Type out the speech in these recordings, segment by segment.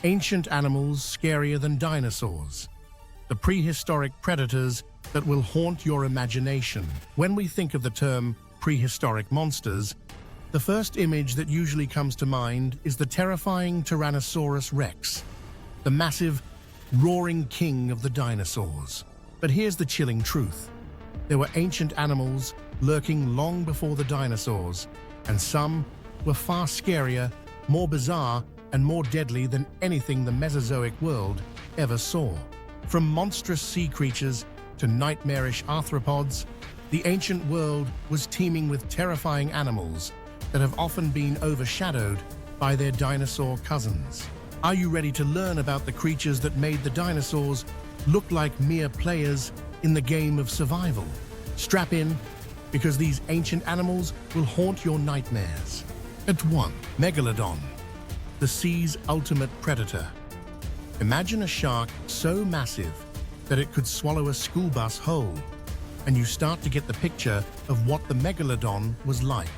Ancient animals scarier than dinosaurs. The prehistoric predators that will haunt your imagination. When we think of the term prehistoric monsters, the first image that usually comes to mind is the terrifying Tyrannosaurus rex, the massive, roaring king of the dinosaurs. But here's the chilling truth. There were ancient animals lurking long before the dinosaurs, and some were far scarier, more bizarre, and more deadly than anything the Mesozoic world ever saw. From monstrous sea creatures to nightmarish arthropods, the ancient world was teeming with terrifying animals that have often been overshadowed by their dinosaur cousins. Are you ready to learn about the creatures that made the dinosaurs look like mere players in the game of survival? Strap in, because these ancient animals will haunt your nightmares. At 1. Megalodon, the sea's ultimate predator. Imagine a shark so massive that it could swallow a school bus whole, and you start to get the picture of what the Megalodon was like.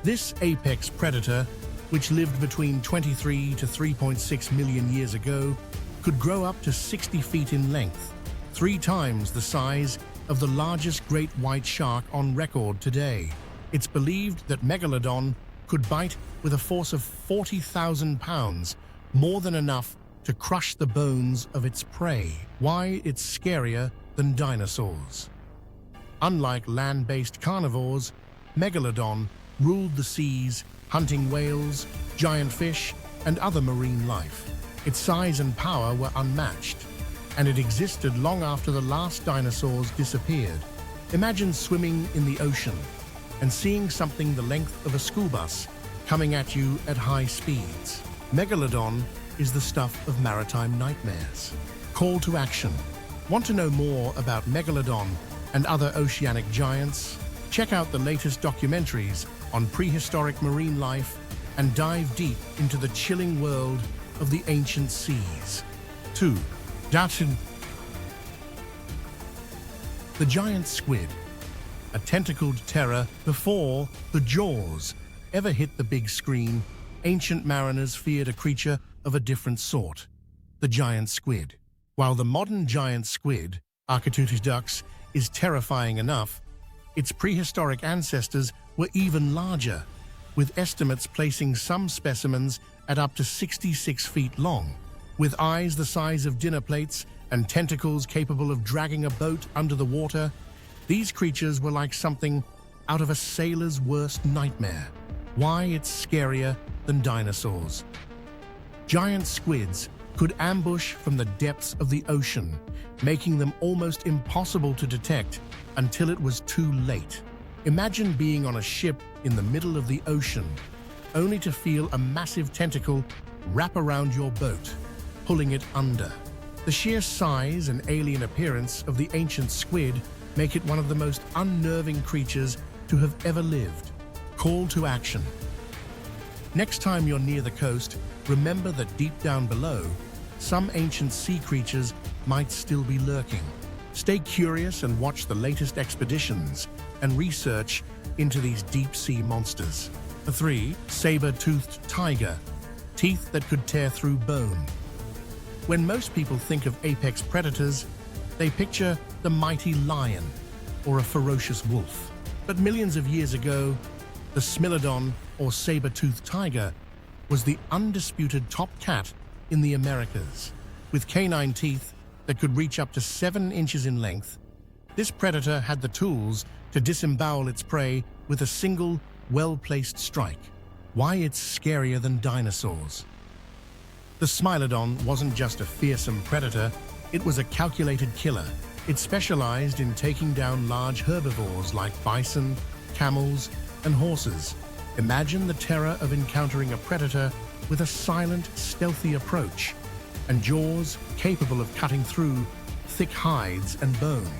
This apex predator, which lived between 23 to 3.6 million years ago, could grow up to 60 feet in length, 3 times the size of the largest great white shark on record today. It's believed that Megalodon could bite with a force of 40,000 pounds, more than enough to crush the bones of its prey. Why it's scarier than dinosaurs. Unlike land-based carnivores, Megalodon ruled the seas, hunting whales, giant fish, and other marine life. Its size and power were unmatched, and it existed long after the last dinosaurs disappeared. Imagine swimming in the ocean and seeing something the length of a school bus coming at you at high speeds. Megalodon is the stuff of maritime nightmares. Call to action. Want to know more about Megalodon and other oceanic giants? Check out the latest documentaries on prehistoric marine life and dive deep into the chilling world of the ancient seas. 2. The giant squid, a tentacled terror before the Jaws ever hit the big screen. Ancient mariners feared a creature of a different sort, the giant squid. While the modern giant squid, Architeuthis, is terrifying enough, its prehistoric ancestors were even larger, with estimates placing some specimens at up to 66 feet long. With eyes the size of dinner plates and tentacles capable of dragging a boat under the water, these creatures were like something out of a sailor's worst nightmare. Why it's scarier than dinosaurs. Giant squids could ambush from the depths of the ocean, making them almost impossible to detect until it was too late. Imagine being on a ship in the middle of the ocean, only to feel a massive tentacle wrap around your boat, pulling it under. The sheer size and alien appearance of the ancient squid make it one of the most unnerving creatures to have ever lived. Call to action. Next time you're near the coast, remember that deep down below, some ancient sea creatures might still be lurking. Stay curious and watch the latest expeditions and research into these deep-sea monsters. 3. Saber-toothed tiger, teeth that could tear through bone. When most people think of apex predators, they picture the mighty lion or a ferocious wolf. But millions of years ago, the Smilodon or saber-toothed tiger was the undisputed top cat in the Americas. With canine teeth that could reach up to 7 inches in length, this predator had the tools to disembowel its prey with a single, well-placed strike. Why it's scarier than dinosaurs. The Smilodon wasn't just a fearsome predator, it was a calculated killer. It specialized in taking down large herbivores like bison, camels, and horses. Imagine the terror of encountering a predator with a silent, stealthy approach, and jaws capable of cutting through thick hides and bone.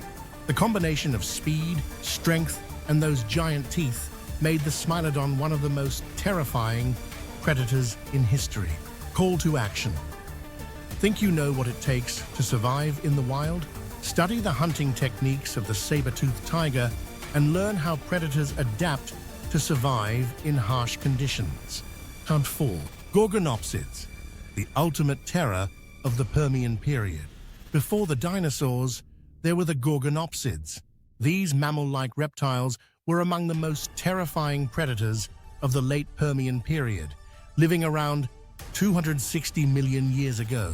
The combination of speed, strength, and those giant teeth made the Smilodon one of the most terrifying predators in history. Call to action. Think you know what it takes to survive in the wild? Study the hunting techniques of the saber-toothed tiger and learn how predators adapt to survive in harsh conditions. Count 4. Gorgonopsids, the ultimate terror of the Permian period. Before the dinosaurs, there were the Gorgonopsids. These mammal-like reptiles were among the most terrifying predators of the late Permian period, living around 260 million years ago.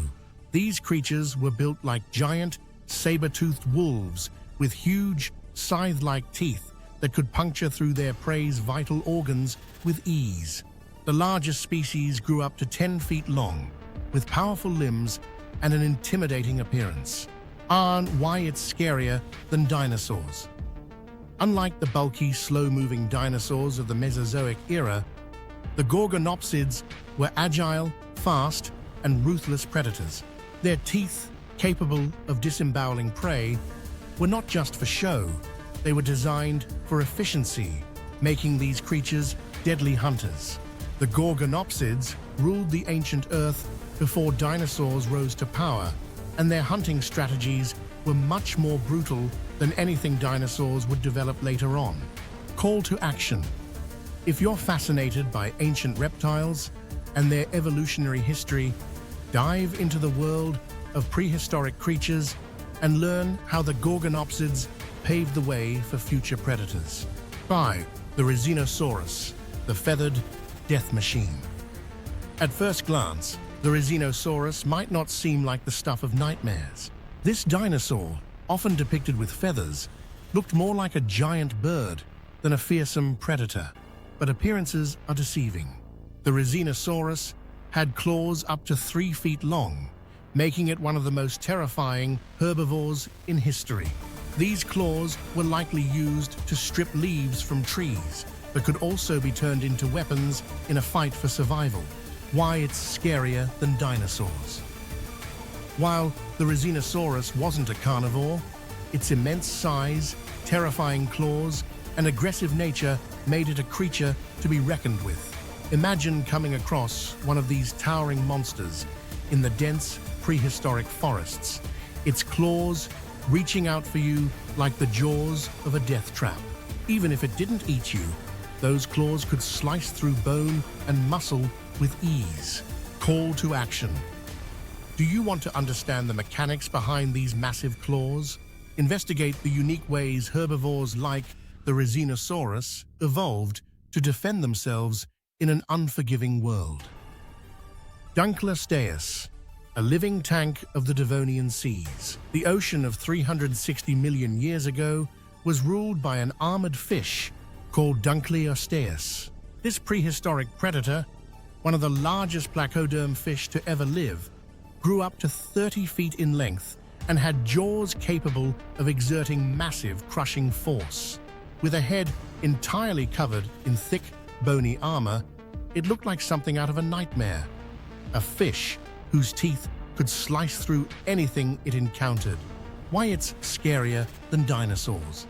These creatures were built like giant, saber-toothed wolves with huge, scythe-like teeth that could puncture through their prey's vital organs with ease. The largest species grew up to 10 feet long, with powerful limbs and an intimidating appearance. Why it's scarier than dinosaurs. Unlike the bulky, slow-moving dinosaurs of the Mesozoic era, the Gorgonopsids were agile, fast, and ruthless predators. Their teeth, capable of disemboweling prey, were not just for show. They were designed for efficiency, making these creatures deadly hunters. The Gorgonopsids ruled the ancient Earth before dinosaurs rose to power, and their hunting strategies were much more brutal than anything dinosaurs would develop later on. Call to action. If you're fascinated by ancient reptiles and their evolutionary history, dive into the world of prehistoric creatures and learn how the Gorgonopsids paved the way for future predators. 5. The Rethinosaurus, the feathered death machine. At first glance, the Rethinosaurus might not seem like the stuff of nightmares. This dinosaur, often depicted with feathers, looked more like a giant bird than a fearsome predator. But appearances are deceiving. The Rethinosaurus had claws up to 3 feet long, making it one of the most terrifying herbivores in history. These claws were likely used to strip leaves from trees, but could also be turned into weapons in a fight for survival. Why it's scarier than dinosaurs. While the Rethinosaurus wasn't a carnivore, its immense size, terrifying claws, and aggressive nature made it a creature to be reckoned with. Imagine coming across one of these towering monsters in the dense, prehistoric forests, its claws reaching out for you like the jaws of a death trap. Even if it didn't eat you, those claws could slice through bone and muscle with ease. Call to action. Do you want to understand the mechanics behind these massive claws? Investigate the unique ways herbivores like the Rethinosaurus evolved to defend themselves in an unforgiving world. Dunkleosteus, a living tank of the Devonian seas. The ocean of 360 million years ago was ruled by an armored fish called Dunkleosteus. This prehistoric predator, one of the largest placoderm fish to ever live, grew up to 30 feet in length and had jaws capable of exerting massive crushing force. With a head entirely covered in thick, bony armor, it looked like something out of a nightmare. A fish whose teeth could slice through anything it encountered. Why it's scarier than dinosaurs.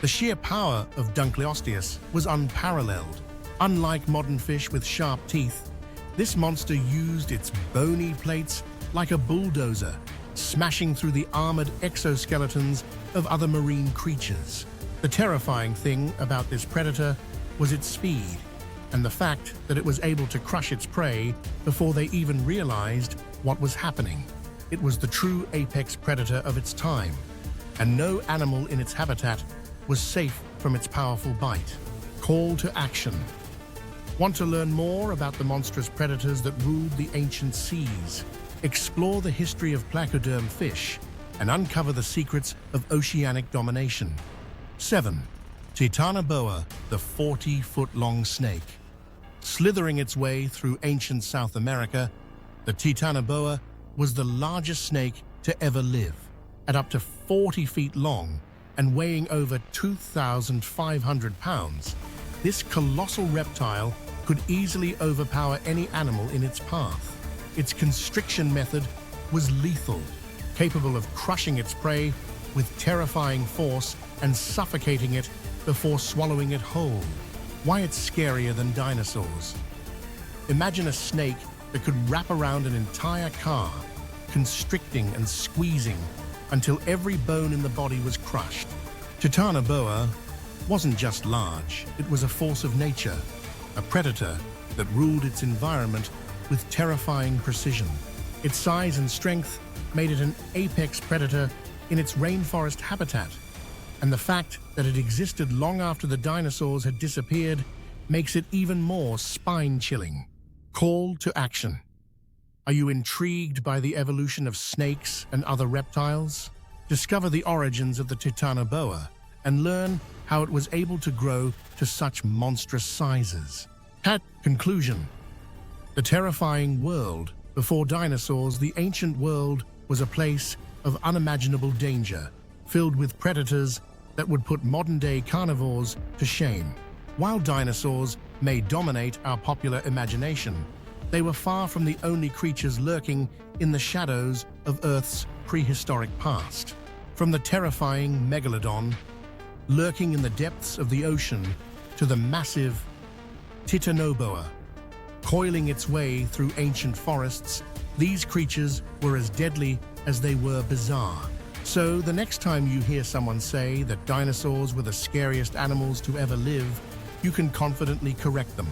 The sheer power of Dunkleosteus was unparalleled. Unlike modern fish with sharp teeth, this monster used its bony plates like a bulldozer, smashing through the armored exoskeletons of other marine creatures. The terrifying thing about this predator was its speed, and the fact that it was able to crush its prey before they even realized what was happening. It was the true apex predator of its time, and no animal in its habitat was safe from its powerful bite. Call to action. Want to learn more about the monstrous predators that ruled the ancient seas? Explore the history of placoderm fish and uncover the secrets of oceanic domination. 7. Titanoboa, the 40-foot-long snake. Slithering its way through ancient South America, the Titanoboa was the largest snake to ever live. At up to 40 feet long and weighing over 2,500 pounds, this colossal reptile could easily overpower any animal in its path. Its constriction method was lethal, capable of crushing its prey with terrifying force and suffocating it before swallowing it whole. Why it's scarier than dinosaurs. Imagine a snake that could wrap around an entire car, constricting and squeezing until every bone in the body was crushed. Titanoboa wasn't just large, it was a force of nature, a predator that ruled its environment with terrifying precision. Its size and strength made it an apex predator in its rainforest habitat, and the fact that it existed long after the dinosaurs had disappeared makes it even more spine-chilling. Call to action. Are you intrigued by the evolution of snakes and other reptiles? Discover the origins of the Titanoboa and learn how it was able to grow to such monstrous sizes. Conclusion. The terrifying world. Before dinosaurs, the ancient world was a place of unimaginable danger, filled with predators that would put modern-day carnivores to shame. While dinosaurs may dominate our popular imagination, they were far from the only creatures lurking in the shadows of Earth's prehistoric past. From the terrifying Megalodon, lurking in the depths of the ocean, to the massive Titanoboa, coiling its way through ancient forests, these creatures were as deadly as they were bizarre. So the next time you hear someone say that dinosaurs were the scariest animals to ever live, you can confidently correct them.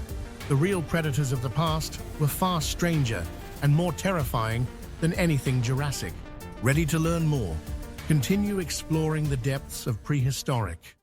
The real predators of the past were far stranger and more terrifying than anything Jurassic. Ready to learn more? Continue exploring the depths of prehistoric.